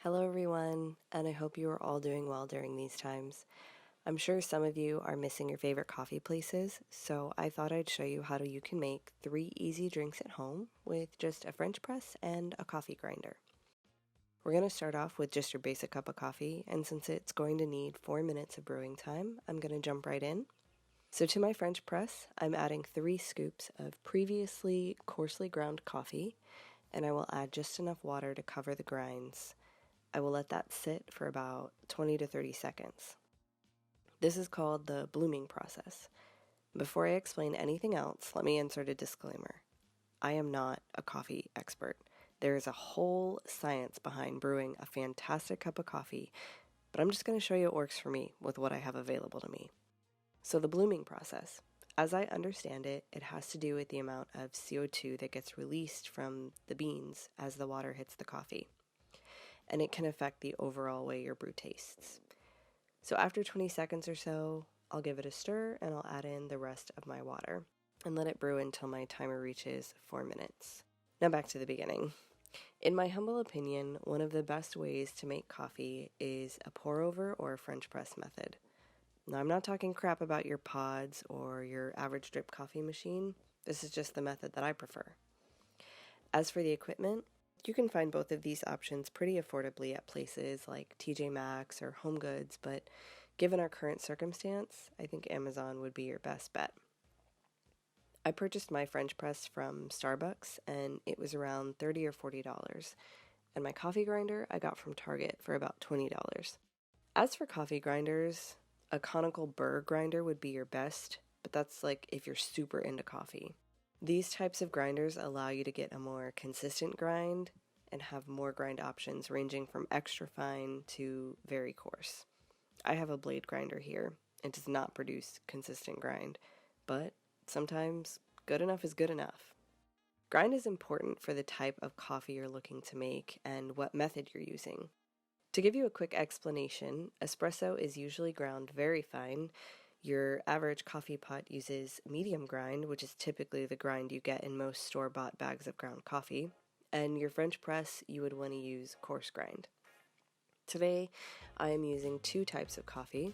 Hello, everyone, and I hope you are all doing well during these times. I'm sure some of you are missing your favorite coffee places, so I thought I'd show you how you can make 3 easy drinks at home with just a French press and a coffee grinder. We're going to start off with just your basic cup of coffee, and since it's going to need 4 minutes of brewing time, I'm going to jump right in. So to my French press, I'm adding 3 scoops of previously coarsely ground coffee, and I will add just enough water to cover the grinds. I will let that sit for about 20 to 30 seconds. This is called the blooming process. Before I explain anything else, let me insert a disclaimer. I am not a coffee expert. There is a whole science behind brewing a fantastic cup of coffee, but I'm just going to show you it works for me with what I have available to me. So the blooming process, as I understand it, it has to do with the amount of CO2 that gets released from the beans as the water hits the coffee, and it can affect the overall way your brew tastes. So after 20 seconds or so, I'll give it a stir and I'll add in the rest of my water and let it brew until my timer reaches 4 minutes. Now back to the beginning. In my humble opinion, one of the best ways to make coffee is a pour over or a French press method. Now I'm not talking crap about your pods or your average drip coffee machine. This is just the method that I prefer. As for the equipment, you can find both of these options pretty affordably at places like TJ Maxx or HomeGoods, but given our current circumstance, I think Amazon would be your best bet. I purchased my French press from Starbucks and it was around $30 or $40, and my coffee grinder I got from Target for about $20. As for coffee grinders, a conical burr grinder would be your best, but that's like if you're super into coffee. These types of grinders allow you to get a more consistent grind and have more grind options ranging from extra fine to very coarse. I have a blade grinder here. It does not produce consistent grind, but sometimes good enough is good enough. Grind is important for the type of coffee you're looking to make and what method you're using. To give you a quick explanation, espresso is usually ground very fine. Your average coffee pot uses medium grind, which is typically the grind you get in most store-bought bags of ground coffee, and your French press, you would want to use coarse grind. Today, I am using 2 types of coffee.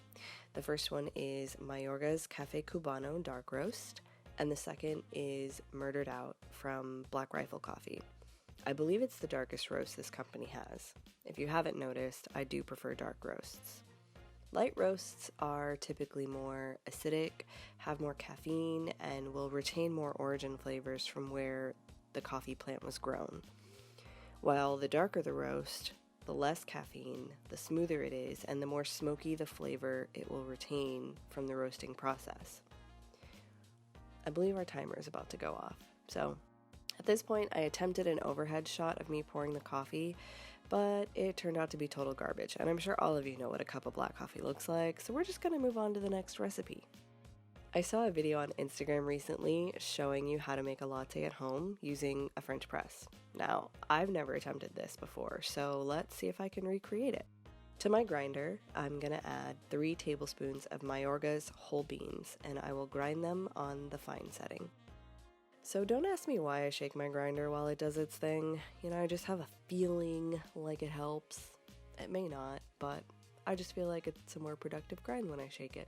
The first one is Mayorga's Café Cubano Dark Roast, and the second is Murdered Out from Black Rifle Coffee. I believe it's the darkest roast this company has. If you haven't noticed, I do prefer dark roasts. Light roasts are typically more acidic, have more caffeine, and will retain more origin flavors from where the coffee plant was grown. While the darker the roast, the less caffeine, the smoother it is, and the more smoky the flavor it will retain from the roasting process. I believe our timer is about to go off, so at this point I attempted an overhead shot of me pouring the coffee, but it turned out to be total garbage, and I'm sure all of you know what a cup of black coffee looks like, so we're just going to move on to the next recipe. I saw a video on Instagram recently showing you how to make a latte at home using a French press. Now, I've never attempted this before, so let's see if I can recreate it. To my grinder, I'm going to add 3 tablespoons of Mayorga's whole beans, and I will grind them on the fine setting. So don't ask me why I shake my grinder while it does its thing. I just have a feeling like it helps. It may not, but I just feel like it's a more productive grind when I shake it.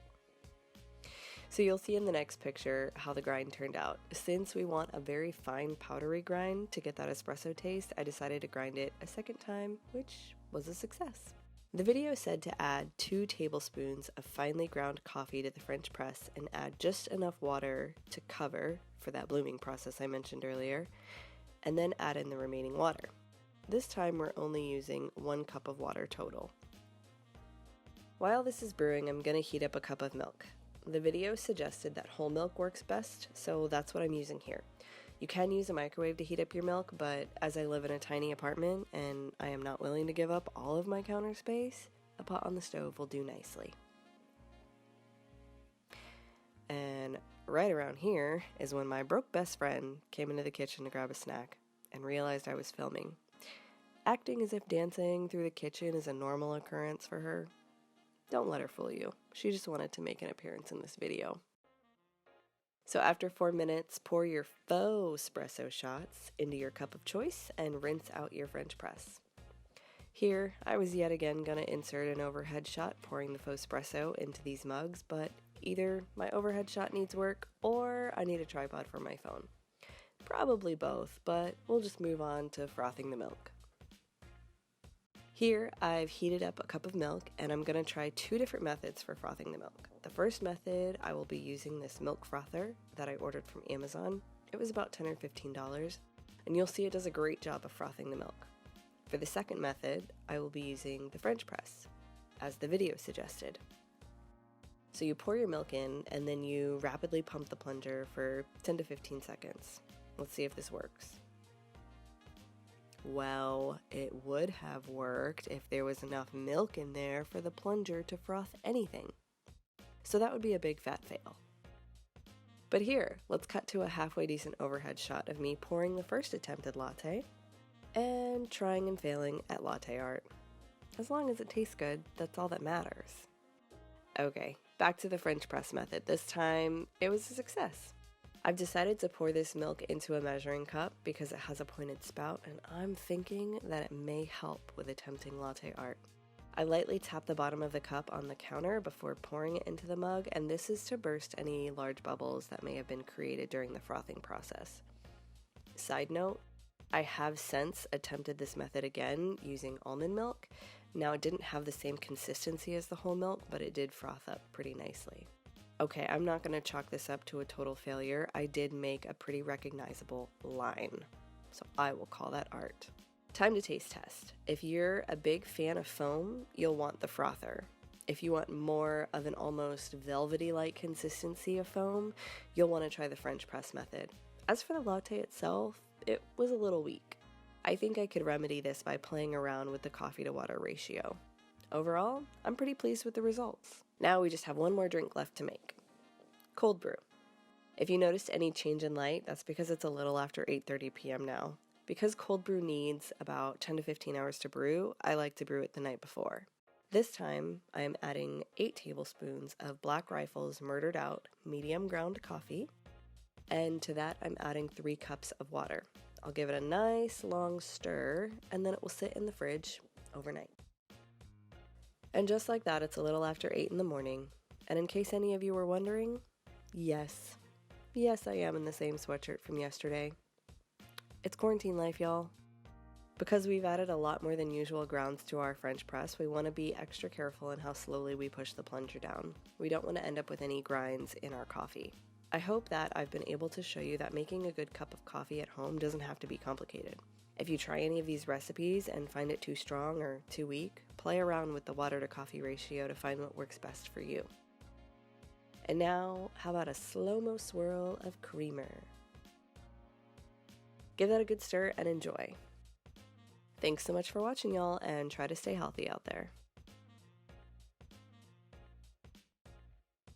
So you'll see in the next picture how the grind turned out. Since we want a very fine powdery grind to get that espresso taste, I decided to grind it a second time, which was a success. The video said to add 2 tablespoons of finely ground coffee to the French press and add just enough water to cover for that blooming process I mentioned earlier, and then add in the remaining water. This time we're only using 1 cup of water total. While this is brewing, I'm going to heat up a cup of milk. The video suggested that whole milk works best, so that's what I'm using here. You can use a microwave to heat up your milk, but as I live in a tiny apartment and I am not willing to give up all of my counter space, a pot on the stove will do nicely. And right around here is when my broke best friend came into the kitchen to grab a snack and realized I was filming. Acting as if dancing through the kitchen is a normal occurrence for her. Don't let her fool you. She just wanted to make an appearance in this video. So after 4 minutes, pour your faux espresso shots into your cup of choice and rinse out your French press. Here, I was yet again gonna insert an overhead shot pouring the faux espresso into these mugs, but either my overhead shot needs work or I need a tripod for my phone. Probably both, but we'll just move on to frothing the milk. Here, I've heated up a cup of milk and I'm gonna try 2 different methods for frothing the milk. The first method, I will be using this milk frother that I ordered from Amazon. It was about $10 or $15, and you'll see it does a great job of frothing the milk. For the second method, I will be using the French press, as the video suggested. So you pour your milk in and then you rapidly pump the plunger for 10 to 15 seconds. Let's see if this works. Well, it would have worked if there was enough milk in there for the plunger to froth anything. So that would be a big fat fail. But here, let's cut to a halfway decent overhead shot of me pouring the first attempted latte and trying and failing at latte art. As long as it tastes good, that's all that matters. Okay, back to the French press method. This time, it was a success. I've decided to pour this milk into a measuring cup because it has a pointed spout, and I'm thinking that it may help with attempting latte art. I lightly tap the bottom of the cup on the counter before pouring it into the mug, and this is to burst any large bubbles that may have been created during the frothing process. Side note, I have since attempted this method again using almond milk. Now, it didn't have the same consistency as the whole milk, but it did froth up pretty nicely. Okay, I'm not going to chalk this up to a total failure. I did make a pretty recognizable line, so I will call that art. Time to taste test. If you're a big fan of foam, you'll want the frother. If you want more of an almost velvety-like consistency of foam, you'll want to try the French press method. As for the latte itself, it was a little weak. I think I could remedy this by playing around with the coffee to water ratio. Overall, I'm pretty pleased with the results. Now we just have one more drink left to make. Cold brew. If you noticed any change in light, that's because it's a little after 8:30 p.m. now. Because cold brew needs about 10 to 15 hours to brew, I like to brew it the night before. This time, I am adding 8 tablespoons of Black Rifle's Murdered Out medium ground coffee, and to that I'm adding 3 cups of water. I'll give it a nice long stir, and then it will sit in the fridge overnight. And just like that, it's a little after 8 in the morning, and in case any of you were wondering, yes, I am in the same sweatshirt from yesterday. It's quarantine life, y'all. Because we've added a lot more than usual grounds to our French press, we want to be extra careful in how slowly we push the plunger down. We don't want to end up with any grinds in our coffee. I hope that I've been able to show you that making a good cup of coffee at home doesn't have to be complicated. If you try any of these recipes and find it too strong or too weak, play around with the water to coffee ratio to find what works best for you. And now, how about a slow-mo swirl of creamer? Give that a good stir and enjoy. Thanks so much for watching, y'all, and try to stay healthy out there.